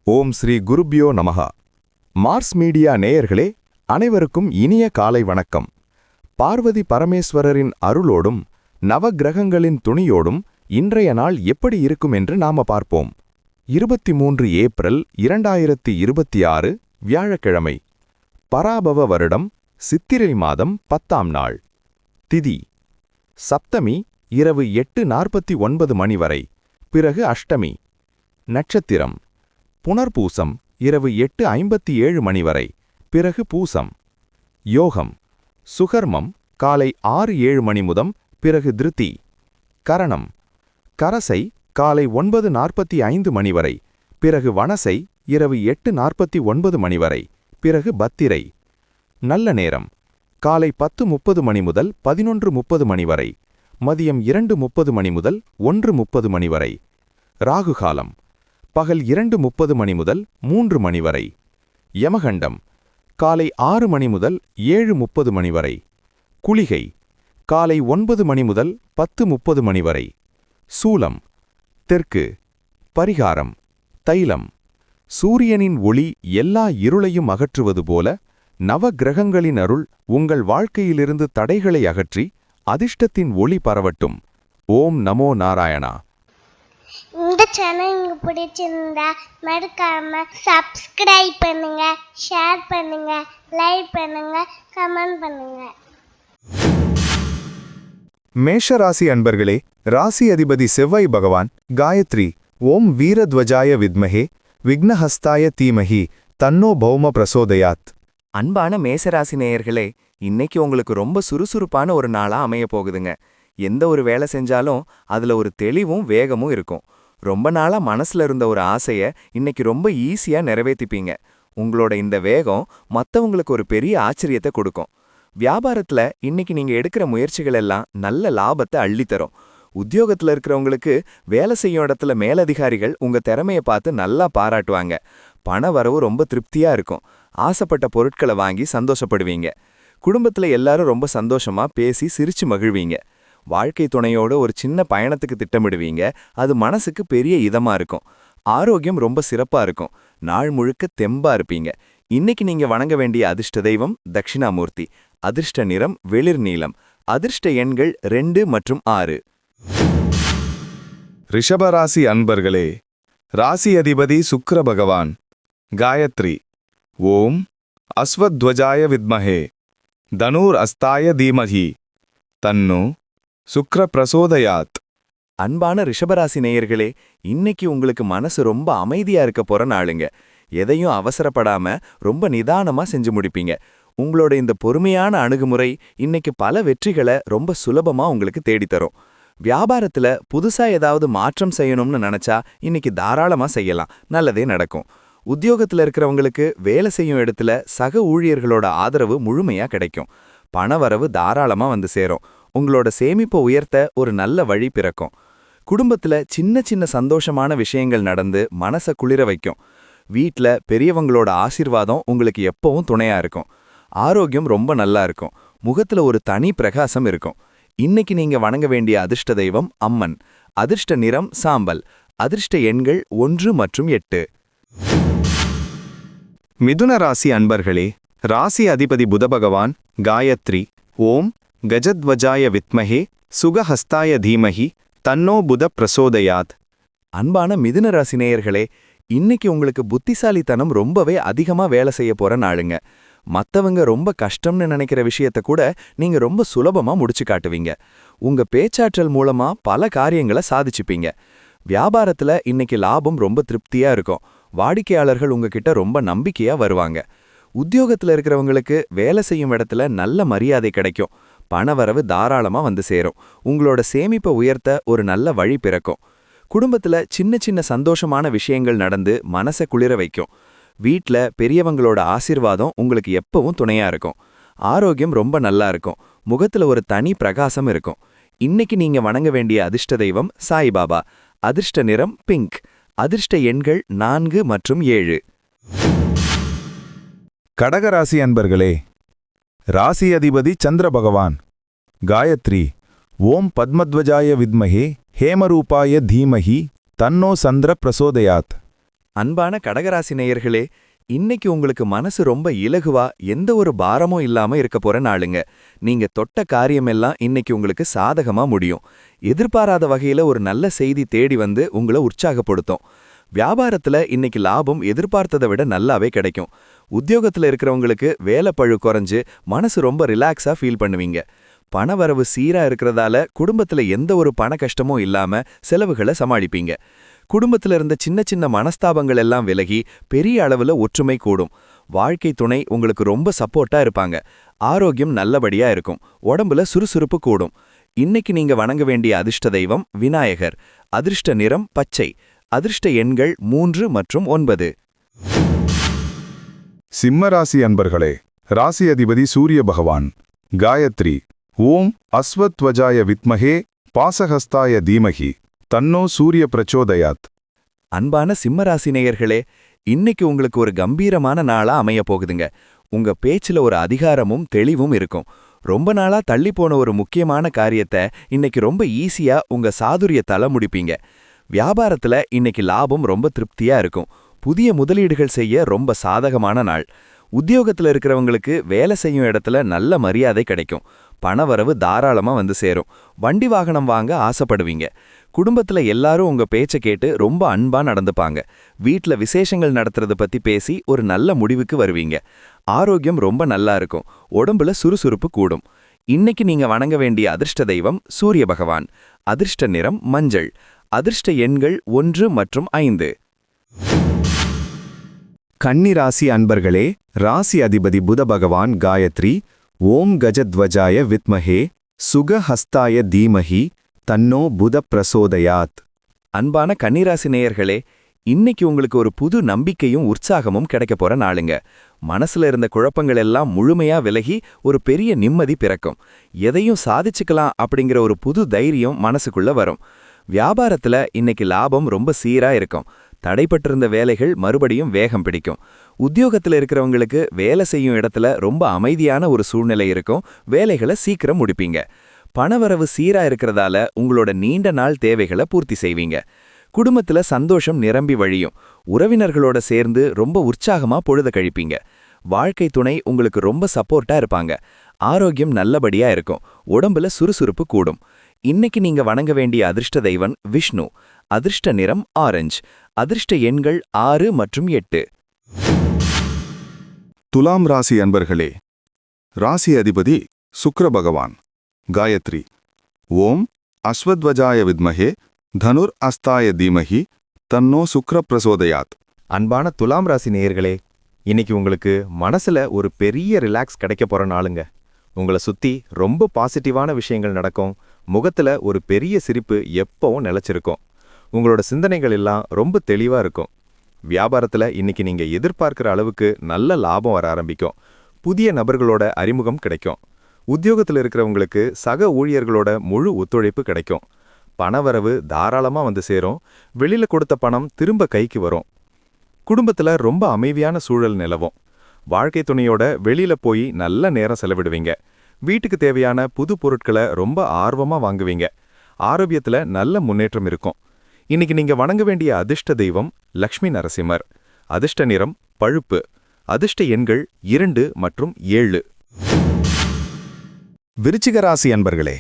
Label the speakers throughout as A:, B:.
A: ஓம் ஸ்ரீ குருப்யோ நமஹ. Mars media நேயர்களே, அனைவருக்கும் இனிய காலை வணக்கம். பார்வதி பரமேஸ்வரரின் அருளோடும் நவக்கிரகங்களின் துணியோடும் இன்றைய நாள் எப்படி இருக்கும் என்று நாம பார்ப்போம். 23 ஏப்ரல் 2026 வியாழக்கிழமை. பராபவ வருடம் சித்திரை மாதம் 10ஆம் நாள். திதி சப்தமி இரவு 8:49 மணி வரை, பிறகு அஷ்டமி. நட்சத்திரம் புனர்பூசம் இரவு 8:57 மணி வரை, பிறகு பூசம். யோகம் சுகர்மம் காலை 6:07 மணி முதம், பிறகு திருதி. கரணம் கரசை காலை 9:45 மணி வரை, பிறகு வனசை இரவு 8:49 மணி வரை, பிறகு பத்திரை. நல்ல நேரம் காலை 10:30 மணி முதல் 11:30 மணி வரை, மதியம் 2:30 மணி முதல் 1:30 மணி வரை. ராகு காலம் பகல் 2:30 மணி முதல் 3 மணி வரை. யமகண்டம் காலை 6 மணி முதல் 7:30 மணி வரை. குளிகை காலை 9 மணி முதல் 10:30 மணி வரை. சூலம் தெற்கு. பரிகாரம் தைலம். சூரியனின் ஒளி எல்லா இருளையும் அகற்றுவது போல நவக்கிரகங்களின் அருள் உங்கள் வாழ்க்கையிலிருந்து தடைகளை அகற்றி அதிர்ஷ்டத்தின் ஒளி பரவட்டும். ஓம் நமோ நாராயணா.
B: இந்த சேனல் உங்களுக்கு பிடிச்சிருந்தா மறக்காம சப்ஸ்கிரைப் பண்ணுங்க, ஷேர் பண்ணுங்க, லைக் பண்ணுங்க, கமெண்ட் பண்ணுங்க.
A: மேஷராசி அன்பர்களே, ராசி அதிபதி செவ்வாய் பகவான் காயத்ரி ஓம் வீரத்வஜாய வித்மஹே விக்னஹஸ்தாய தீமஹி தன்னோ பௌம பிரசோதயாத்.
C: அன்பான மேசராசி நேயர்களே, இன்னைக்கு உங்களுக்கு ரொம்ப சுறுசுறுப்பான ஒரு நாளா அமைய போகுதுங்க. எந்த ஒரு வேலை செஞ்சாலும் அதுல ஒரு தெளிவும் வேகமும் இருக்கும். ரொம்ப நாளா மனசுல இருந்த ஒரு ஆசைய இன்னைக்கு ரொம்ப ஈஸியா நிறைவேற்றிப்பீங்க. உங்களோட இந்த வேகம் மத்தவங்களுக்கு ஒரு பெரிய ஆச்சரியத்தை கொடுக்கும். வியாபாரத்துல இன்னைக்கு நீங்க எடுக்கிற முயற்சிகள் எல்லாம் நல்ல லாபத்தை அள்ளித்தரும். உத்தியோகத்துல இருக்கிறவங்களுக்கு வேலை செய்யும் இடத்துல மேலதிகாரிகள் உங்க திறமைய பார்த்து நல்லா பாராட்டுவாங்க. பண வரவு ரொம்ப திருப்தியா இருக்கும். ஆசைப்பட்ட பொருட்களை வாங்கி சந்தோஷப்படுவீங்க. குடும்பத்துல எல்லாரும் ரொம்ப சந்தோஷமா பேசி சிரிச்சு மகிழ்வீங்க. வாழ்க்கை துணையோட ஒரு சின்ன பயணத்துக்கு திட்டமிடுவீங்க. அது மனசுக்கு பெரிய இதமா இருக்கும். ஆரோக்கியம் ரொம்ப சிறப்பா இருக்கும். நாள் முழுக்க தெம்பா இருப்பீங்க. இன்னைக்கு நீங்க வணங்க வேண்டிய அதிர்ஷ்ட தெய்வம் தட்சிணாமூர்த்தி. அதிர்ஷ்ட நிறம் வெளிர் நீலம். அதிர்ஷ்ட எண்கள் 2 மற்றும் 6.
A: ரிஷபராசி அன்பர்களே, ராசி அதிபதி சுக்கிர பகவான் காயத்ரி ஓம் அஸ்வத்வஜாய வித்மஹே தனூர் அஸ்தாய தீமஹி தன்னு சுக்ர பிரசோதயாத்.
C: அன்பான ரிஷபராசி நேயர்களே, இன்னைக்கு உங்களுக்கு மனசு ரொம்ப அமைதியா இருக்க போற நாளுங்க. எதையும் அவசரப்படாம ரொம்ப நிதானமா செஞ்சு முடிப்பீங்க. உங்களோட இந்த பொறுமையான அணுகுமுறை இன்னைக்கு பல வெற்றிகளை ரொம்ப சுலபமா உங்களுக்கு தேடித்தரும். வியாபாரத்துல புதுசா ஏதாவது மாற்றம் செய்யணும்னு நினைச்சா இன்னைக்கு தாராளமா செய்யலாம். நல்லதே நடக்கும். உத்தியோகத்துல இருக்கிறவங்களுக்கு வேலை செய்யும் இடத்துல சக ஊழியர்களோட ஆதரவு முழுமையா கிடைக்கும். பணவரவு தாராளமா வந்து சேரும். உங்களோட சேமிப்பை உயர்த்த ஒரு நல்ல வழி பிறக்கும். குடும்பத்துல சின்ன சின்ன சந்தோஷமான விஷயங்கள் நடந்து மனச குளிர வைக்கும். வீட்ல பெரியவங்களோட ஆசீர்வாதம் உங்களுக்கு எப்பவும் துணையா இருக்கும். ஆரோக்கியம் ரொம்ப நல்லா இருக்கும். முகத்துல ஒரு தனி பிரகாசம் இருக்கும். இன்னைக்கு நீங்க வணங்க வேண்டிய அதிர்ஷ்ட தெய்வம் அம்மன். அதிர்ஷ்ட நிறம் சாம்பல். அதிர்ஷ்ட எண்கள் 1 மற்றும் 8.
A: மிதுன ராசி அன்பர்களே, ராசி அதிபதி புதபகவான் காயத்ரி ஓம் கஜத்வஜாய வித்மஹே சுகஹஸ்தாய தீமஹி தன்னோ புத பிரசோதயாத்.
C: அன்பான மிதுன ராசி நேயர்களே, இன்னைக்கு உங்களுக்கு புத்திசாலித்தனம் ரொம்பவே அதிகமா வேலை செய்ய போற நாளுங்க. மத்தவங்க ரொம்ப கஷ்டம்னு நினைக்கிற விஷயத்த கூட நீங்க ரொம்ப சுலபமா முடிச்சு காட்டுவீங்க. உங்க பேச்சாற்றல் மூலமா பல காரியங்களை சாதிச்சுப்பீங்க. வியாபாரத்துல இன்னைக்கு லாபம் ரொம்ப திருப்தியா இருக்கும். வாடிக்கையாளர்கள் உங்ககிட்ட ரொம்ப நம்பிக்கையா வருவாங்க. உத்தியோகத்துல இருக்கிறவங்களுக்கு வேலை செய்யும் இடத்துல நல்ல மரியாதை கிடைக்கும். பணவரவு தாராளமா வந்து சேரும். உங்களோட சேமிப்பை உயர்த்த ஒரு நல்ல வழி பிறக்கும். குடும்பத்துல சின்ன சின்ன சந்தோஷமான விஷயங்கள் நடந்து மனசை குளிர வைக்கும். வீட்ல பெரியவங்களோட ஆசீர்வாதம் உங்களுக்கு எப்பவும் துணையா இருக்கும். ஆரோக்கியம் ரொம்ப நல்லா இருக்கும். முகத்துல ஒரு தனி பிரகாசம் இருக்கும். இன்னைக்கு நீங்க வணங்க வேண்டிய அதிர்ஷ்ட தெய்வம் சாய்பாபா. அதிர்ஷ்ட நிறம் பிங்க். அதிர்ஷ்ட எண்கள் 4 மற்றும் 7.
A: கடகராசி அன்பர்களே, ராசி அதிபதி சந்திர பகவான் காயத்ரி ஓம் பத்மத்வஜாய வித்மஹே ஹேமரூபாய தீமஹி தன்னோ சந்திர பிரசோதயாத்.
C: அன்பான கடகராசி நேயர்களே, இன்னைக்கு உங்களுக்கு மனசு ரொம்ப இலகுவா எந்த ஒரு பாரமும் இல்லாம இருக்க போற நாளுங்க. நீங்க தொட்ட காரியமெல்லாம் இன்னைக்கு உங்களுக்கு சாதகமா முடியும். எதிர்பாராத வகையில ஒரு நல்ல செய்தி தேடி வந்து உங்களை உற்சாகப்படுத்தும். வியாபாரத்துல இன்னைக்கு லாபம் எதிர்பார்த்ததை விட நல்லாவே கிடைக்கும். உத்தியோகத்துல இருக்கிறவங்களுக்கு வேலைப்பழு குறைஞ்சு மனசு ரொம்ப ரிலாக்ஸா ஃபீல் பண்ணுவீங்க. பணவரவு சீரா இருக்கிறதால குடும்பத்துல எந்த ஒரு பண கஷ்டமும் இல்லாம செலவுகளை சமாளிப்பீங்க. குடும்பத்துல இருந்த சின்ன சின்ன மனஸ்தாபங்கள் எல்லாம் விலகி பெரிய அளவுல ஒற்றுமை கூடும். வாழ்க்கை துணை உங்களுக்கு ரொம்ப சப்போர்ட்டா இருப்பாங்க. ஆரோக்கியம் நல்லபடியா இருக்கும். உடம்புல சுறுசுறுப்பு கூடும். இன்னைக்கு நீங்க வணங்க வேண்டிய அதிர்ஷ்ட தெய்வம் விநாயகர். அதிர்ஷ்ட நிறம் பச்சை. அதிர்ஷ்ட எண்கள் 3 மற்றும் 9.
D: சிம்மராசி அன்பர்களே, ராசி அதிபதி சூரிய பகவான். காயத்ரி. ஓம் அஸ்வத்வஜாய வித்மஹே பாசஹஸ்தாய தீமஹி தன்னோ சூரிய பிரச்சோதயாத்.
C: அன்பான சிம்மராசி நேயர்களே, இன்னைக்கு உங்களுக்கு ஒரு கம்பீரமான நாளா அமைய போகுதுங்க. உங்க பேச்சுல ஒரு அதிகாரமும் தெளிவும் இருக்கும். ரொம்ப நாளா தள்ளி போன ஒரு முக்கியமான காரியத்தை இன்னைக்கு ரொம்ப ஈஸியா உங்க சாதுரியத்தால முடிப்பீங்க. வியாபாரத்துல இன்னைக்கு லாபம் ரொம்ப திருப்தியா இருக்கும். புதிய முதலீடுகள் செய்ய ரொம்ப சாதகமான நாள். உத்தியோகத்துல இருக்கிறவங்களுக்கு வேலை செய்யும் இடத்துல நல்ல மரியாதை கிடைக்கும். பணவரவு தாராளமா வந்து சேரும். வண்டி வாகனம் வாங்க ஆசைப்படுவீங்க. குடும்பத்துல எல்லாரும் உங்க பேச்ச கேட்டு ரொம்ப அன்பா நடந்துப்பாங்க. வீட்ல விசேஷங்கள் நடத்துறத பத்தி பேசி ஒரு நல்ல முடிவுக்கு வருவீங்க. ஆரோக்கியம் ரொம்ப நல்லா இருக்கும். உடம்புல சுறுசுறுப்பு கூடும். இன்னைக்கு நீங்க வணங்க வேண்டிய அதிர்ஷ்ட தெய்வம் சூரிய பகவான். அதிர்ஷ்ட நிறம் மஞ்சள். அதிர்ஷ்ட எண்கள் 1 மற்றும் 5.
E: கன்னிராசி அன்பர்களே, ராசி அதிபதி புத பகவான். காயத்ரி. ஓம் கஜத்வஜாய வித்மஹே சுகஹஸ்தாய தீமஹி தன்னோ புத பிரசோதயாத்.
C: அன்பான கன்னிராசி நேயர்களே, இன்னைக்கு உங்களுக்கு ஒரு புது நம்பிக்கையும் உற்சாகமும் கிடைக்க போற நாளுங்க. மனசுல இருந்த குழப்பங்கள் எல்லாம் முழுமையா விலகி ஒரு பெரிய நிம்மதி பிறக்கும். எதையும் சாதிச்சுக்கலாம் அப்படிங்கிற ஒரு புது தைரியம் மனசுக்குள்ள வரும். வியாபாரத்துல இன்னைக்கு லாபம் ரொம்ப சீரா இருக்கும். தடைப்பட்டிருந்த வேலைகள் மறுபடியும் வேகம் பிடிக்கும். உத்தியோகத்துல இருக்கிறவங்களுக்கு வேலை செய்யும் இடத்துல ரொம்ப அமைதியான ஒரு சூழ்நிலை இருக்கும். வேலைகளை சீக்கிரம் முடிப்பீங்க. பணவரவு சீரா இருக்கிறதால உங்களோட நீண்ட நாள் தேவைகளை பூர்த்தி செய்வீங்க. குடும்பத்துல சந்தோஷம் நிரம்பி வழியும். உறவினர்களோட சேர்ந்து ரொம்ப உற்சாகமா பொழுத கழிப்பீங்க. வாழ்க்கை துணை உங்களுக்கு ரொம்ப சப்போர்ட்டா இருப்பாங்க. ஆரோக்கியம் நல்லபடியா இருக்கும். உடம்புல சுறுசுறுப்பு கூடும். இன்னைக்கு நீங்க வணங்க வேண்டிய அதிர்ஷ்ட தெய்வம் விஷ்ணு. அதிர்ஷ்ட நிறம் ஆரஞ்சு. அதிர்ஷ்ட எண்கள் 6 மற்றும் 8.
D: துலாம் ராசி அன்பர்களே, ராசி அதிபதி சுக்கிர பகவான். காயத்ரி. ஓம் அஸ்வத்வஜாய வித்மஹே தனுர் அஸ்தாய தீமஹி தன்னோ சுக்ர பிரசோதயாத்.
E: அன்பான துலாம் ராசி நேயர்களே, இன்னைக்கு உங்களுக்கு மனசுல ஒரு பெரிய ரிலாக்ஸ் கிடைக்க போற நாளுங்க. உங்களை சுத்தி ரொம்ப பாசிட்டிவான விஷயங்கள் நடக்கும். முகத்துல ஒரு பெரிய சிரிப்பு எப்பவும் நிலைச்சிருக்கும். உங்களோட சிந்தனைகள் எல்லாம் ரொம்ப தெளிவா இருக்கும். வியாபாரத்துல இன்னைக்கு நீங்க எதிர்பார்க்கிற அளவுக்கு நல்ல லாபம் வர ஆரம்பிக்கும். புதிய நபர்களோட அறிமுகம் கிடைக்கும். உத்தியோகத்தில் இருக்கிறவங்களுக்கு சக ஊழியர்களோட முழு ஒத்துழைப்பு கிடைக்கும். பணவரவு தாராளமா வந்து சேரும். வெளியில கொடுத்த பணம் திரும்ப கைக்கு வரும். குடும்பத்துல ரொம்ப அமைதியான சூழல் நிலவும். வாழ்க்கை துணையோட வெளியில போய் நல்ல நேரம் செலவிடுவீங்க. வீட்டுக்கு தேவையான புது பொருட்களை ரொம்ப ஆர்வமா வாங்குவீங்க. ஆரோக்கியத்துல நல்ல முன்னேற்றம் இருக்கும். இன்னைக்கு நீங்க வணங்க வேண்டிய அதிர்ஷ்ட தெய்வம் லக்ஷ்மி நரசிம்மர். அதிர்ஷ்ட நிறம் பழுப்பு. அதிர்ஷ்ட எண்கள் 2 மற்றும் 7. விருச்சிக ராசி அன்பர்களே,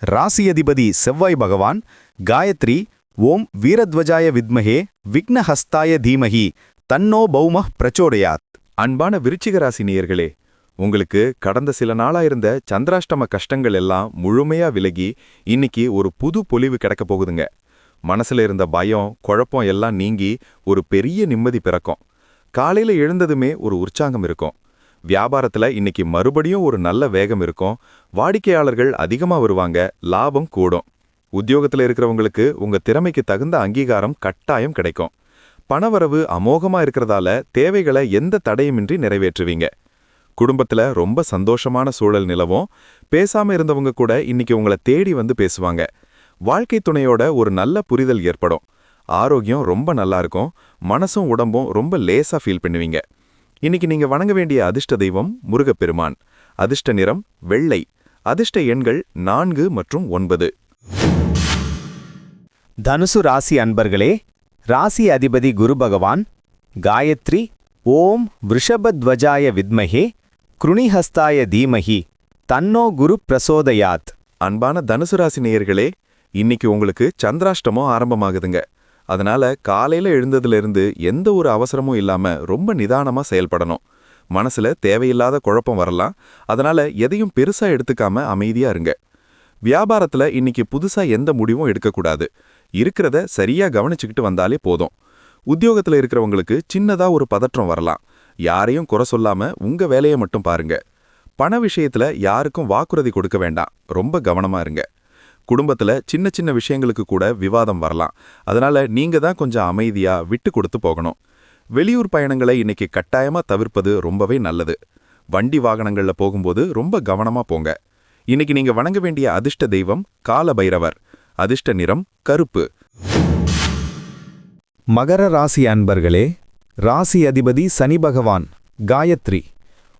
E: ராசி அதிபதி செவ்வாய் பகவான். காயத்ரி. ஓம் வீரத்வஜாய வித்மஹே விக்னஹஸ்தாய தீமஹி தன்னோ பௌமஹ் பிரச்சோதயாத்.
D: அன்பான விருச்சிக ராசி நேயர்களே, உங்களுக்கு கடந்த சில நாளா இருந்த சந்திராஷ்டம கஷ்டங்கள் எல்லாம் முழுமையா விலகி இன்னைக்கு ஒரு புது பொலிவு கிடைக்க போகுதுங்க. மனசுல இருந்த பயம் குழப்பம் எல்லாம் நீங்கி ஒரு பெரிய நிம்மதி பிறக்கும். காலையில எழுந்ததுமே ஒரு உற்சாகம் இருக்கும். வியாபாரத்துல இன்னைக்கு மறுபடியும் ஒரு நல்ல வேகம் இருக்கும். வாடிக்கையாளர்கள் அதிகமா வருவாங்க. லாபம் கூடும். உத்தியோகத்துல இருக்கிறவங்களுக்கு உங்க திறமைக்கு தகுந்த அங்கீகாரம் கட்டாயம் கிடைக்கும். பணவரவு அமோகமா இருக்கிறதால தேவைகளை எந்த தடையுமின்றி நிறைவேற்றுவீங்க. குடும்பத்துல ரொம்ப சந்தோஷமான சூழல் நிலவும். பேசாம இருந்தவங்க கூட இன்னைக்கு உங்களை தேடி வந்து பேசுவாங்க. வாழ்க்கை துணையோட ஒரு நல்ல புரிதல் ஏற்படும். ஆரோக்கியம் ரொம்ப நல்லா இருக்கும். மனசும் உடம்பும் ரொம்ப லேசா ஃபீல் பண்ணுவீங்க. இன்னைக்கு நீங்க வணங்க வேண்டிய அதிர்ஷ்ட தெய்வம் முருகப்பெருமான். அதிர்ஷ்ட நிறம் வெள்ளை. அதிர்ஷ்ட எண்கள் 4 மற்றும் 9.
E: தனுசு ராசி அன்பர்களே, ராசி அதிபதி குரு பகவான். காயத்ரி. ஓம் விருஷபத்வஜாய வித்மஹே கிருணிஹஸ்தாய தீமஹி தன்னோ குரு பிரசோதயாத்.
D: அன்பான தனுசு ராசி நேயர்களே, இன்னைக்கு உங்களுக்கு சந்திராஷ்டமம் ஆரம்பமாகுதுங்க. அதனால காலையில எழுந்ததிலிருந்து எந்த ஒரு அவசரமும் இல்லாம ரொம்ப நிதானமா செயல்படணும். மனசுல தேவையில்லாத குழப்பம் வரலாம். அதனால எதையும் பெருசா எடுத்துக்காம அமைதியா இருங்க. வியாபாரத்துல இன்னைக்கு புதுசா எந்த முடிவும் எடுக்கக்கூடாது. இருக்கிறத சரியா கவனிச்சுக்கிட்டு வந்தாலே போதும். உத்தியோகத்துல இருக்கிறவங்களுக்கு சின்னதா ஒரு பதற்றம் வரலாம். யாரையும் குறை சொல்லாம உங்க வேலையை மட்டும் பாருங்க. பண விஷயத்துல யாருக்கும் வாக்குறுதி கொடுக்க வேண்டாம். ரொம்ப கவனமா இருங்க. குடும்பத்துல சின்ன சின்ன விஷயங்களுக்கு கூட விவாதம் வரலாம். அதனால நீங்க தான் கொஞ்சம் அமைதியா விட்டு கொடுத்து போகணும். வெளியூர் பயணங்களை இன்னைக்கு கட்டாயமா தவிர்ப்பது ரொம்பவே நல்லது. வண்டி வாகனங்கள்ல போகும்போது ரொம்ப கவனமா போங்க. இன்னைக்கு நீங்க வணங்க வேண்டிய அதிர்ஷ்ட தெய்வம் கால பைரவர். அதிர்ஷ்ட நிறம் கருப்பு.
E: மகர ராசி அன்பர்களே, ராசி அதிபதி சனி பகவான். காயத்ரி.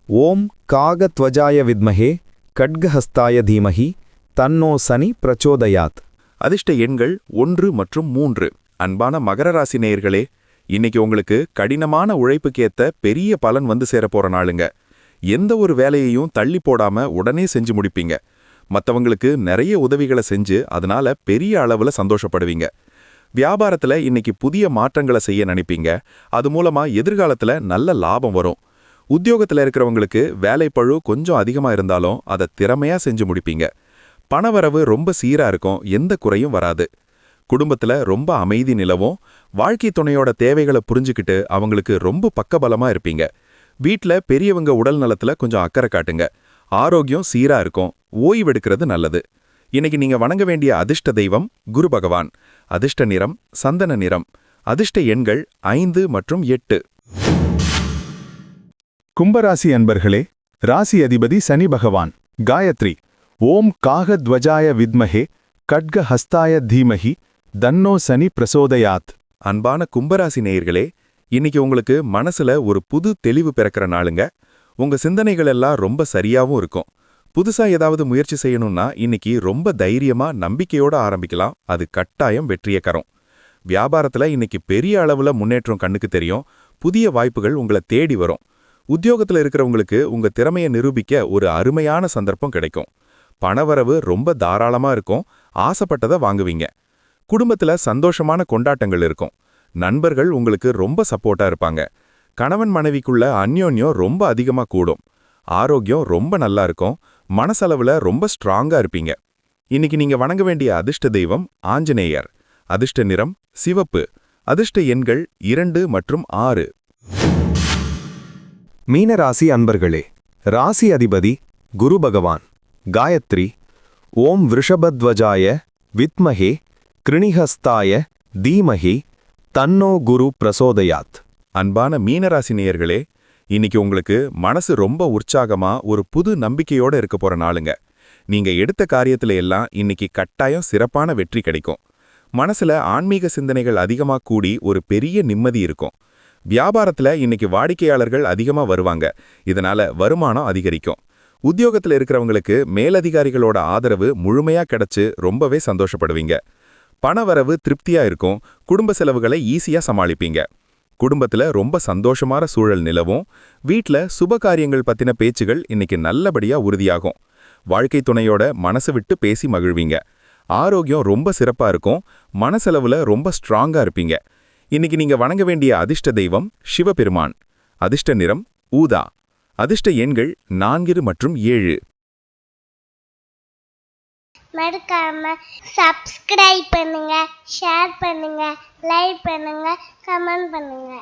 E: ஓம் காகத்வஜாய வித்மஹே கட்கஹஸ்தாய தீமஹி தன்னோ சனி பிரச்சோதயாத்.
D: அதிர்ஷ்ட எண்கள் 1 மற்றும் 3. அன்பான மகர ராசி நேயர்களே, இன்னைக்கு உங்களுக்கு கடினமான உழைப்புக்கேத்த பெரிய பலன் வந்து சேரப்போற நாளுங்க. எந்த ஒரு வேலையையும் தள்ளி போடாம உடனே செஞ்சு முடிப்பீங்க. மத்தவங்களுக்கு நிறைய உதவிகளை செஞ்சு அதனால பெரிய அளவுல சந்தோஷப்படுவீங்க. வியாபாரத்துல இன்னைக்கு புதிய மாற்றங்களை செய்ய நினைப்பீங்க. அது மூலமா எதிர்காலத்துல நல்ல லாபம் வரும். உத்தியோகத்துல இருக்கிறவங்களுக்கு வேலைப்பழு கொஞ்சம் அதிகமா இருந்தாலும் அதை திறமையா செஞ்சு முடிப்பீங்க. பணவரவு ரொம்ப சீரா இருக்கும். எந்த குறையும் வராது. குடும்பத்துல ரொம்ப அமைதி நிலவும். வாழ்க்கை துணையோட தேவைகளை புரிஞ்சுக்கிட்டு அவங்களுக்கு ரொம்ப பக்கபலமா இருப்பீங்க. வீட்ல பெரியவங்க உடல் நலத்துல கொஞ்சம் அக்கறை காட்டுங்க. ஆரோக்கியம் சீரா இருக்கும். ஓய்வெடுக்கிறது நல்லது. இன்னைக்கு நீங்க வணங்க வேண்டிய அதிர்ஷ்ட தெய்வம் குரு பகவான். அதிர்ஷ்ட நிறம் சந்தன நிறம். அதிர்ஷ்ட எண்கள் 5 மற்றும் 8.
A: கும்பராசி அன்பர்களே, ராசி அதிபதி சனி பகவான். காயத்ரி. ஓம் காகத்வஜாய வித்மஹே கட்கஹஸ்தாய தீமஹி தன்னோ சனி பிரசோதயாத்.
D: அன்பான கும்பராசி நேயர்களே, இன்னைக்கு உங்களுக்கு மனசுல ஒரு புது தெளிவு பிறக்கிற நாளுங்க. உங்க சிந்தனைகள் எல்லாம் ரொம்ப சரியாவும் இருக்கும். புதுசா ஏதாவது முயற்சி செய்யணும்னா இன்னைக்கு ரொம்ப தைரியமா நம்பிக்கையோட ஆரம்பிக்கலாம். அது கட்டாயம் வெற்றியக்கரும். வியாபாரத்துல இன்னைக்கு பெரிய அளவுல முன்னேற்றம் கண்ணுக்கு தெரியும். புதிய வாய்ப்புகள் உங்களை தேடி வரும். உத்தியோகத்துல இருக்கிறவங்களுக்கு உங்க திறமையை நிரூபிக்க ஒரு அருமையான சந்தர்ப்பம் கிடைக்கும். பணவரவு ரொம்ப தாராளமா இருக்கும். ஆசைப்பட்டதை வாங்குவீங்க. குடும்பத்துல சந்தோஷமான கொண்டாட்டங்கள் இருக்கும். நண்பர்கள் உங்களுக்கு ரொம்ப சப்போர்ட்டா இருப்பாங்க. கணவன் மனைவிக்குள்ள அந்யோன்யம் ரொம்ப அதிகமா கூடும். ஆரோக்கியம் ரொம்ப நல்லா இருக்கும். மனசளவுல ரொம்ப ஸ்ட்ராங்கா இருப்பீங்க. இன்னைக்கு நீங்க வணங்க வேண்டிய அதிர்ஷ்ட தெய்வம் ஆஞ்சநேயர். அதிர்ஷ்ட நிறம் சிவப்பு. அதிர்ஷ்ட எண்கள் 2 மற்றும் 6.
E: மீனராசி அன்பர்களே, ராசி அதிபதி குரு பகவான். காயத்ரி. ஓம் விருஷபத்வஜாய வித்மஹே கிருணிஹஸ்தாய தீமஹி தன்னோ குரு பிரசோதயாத்.
D: அன்பான மீனராசி நேயர்களே, இன்னைக்கு உங்களுக்கு மனசு ரொம்ப உற்சாகமா ஒரு புது நம்பிக்கையோட இருக்க போற நாளுங்க. நீங்க எடுத்த காரியத்துல எல்லாம் இன்னைக்கு கட்டாயம் சிறப்பான வெற்றி கிடைக்கும். மனசுல ஆன்மீக சிந்தனைகள் அதிகமா கூடி ஒரு பெரிய நிம்மதி இருக்கும். வியாபாரத்துல இன்னைக்கு வாடிக்கையாளர்கள் அதிகமா வருவாங்க. இதனால வருமானம் அதிகரிக்கும். உத்தியோகத்துல இருக்கிறவங்களுக்கு மேலதிகாரிகளோட ஆதரவு முழுமையா கிடைச்சு ரொம்பவே சந்தோஷப்படுவீங்க. பணவரவு திருப்தியா இருக்கும். குடும்ப செலவுகளை ஈஸியா சமாளிப்பீங்க. குடும்பத்துல ரொம்ப சந்தோஷமான சூழல் நிலவும். வீட்ல சுப காரியங்கள் பத்தின பேச்சுகள் இன்னைக்கு நல்லபடியா உறுதியாகும். வாழ்க்கை துணையோட மனசு விட்டு பேசி மகிழ்வீங்க. ஆரோக்கியம் ரொம்ப சிறப்பா இருக்கும். மனசளவுல ரொம்ப ஸ்ட்ராங்கா இருப்பீங்க. இன்னைக்கு நீங்க வணங்க வேண்டிய அதிர்ஷ்ட தெய்வம் சிவபெருமான். அதிர்ஷ்ட நிறம் ஊதா. அதிர்ஷ்ட எண்கள் 4 மற்றும் 7.
B: மறக்காம சப்ஸ்கிரைப் பண்ணுங்க, ஷேர் பண்ணுங்க, லைக் பண்ணுங்க, கமெண்ட் பண்ணுங்க.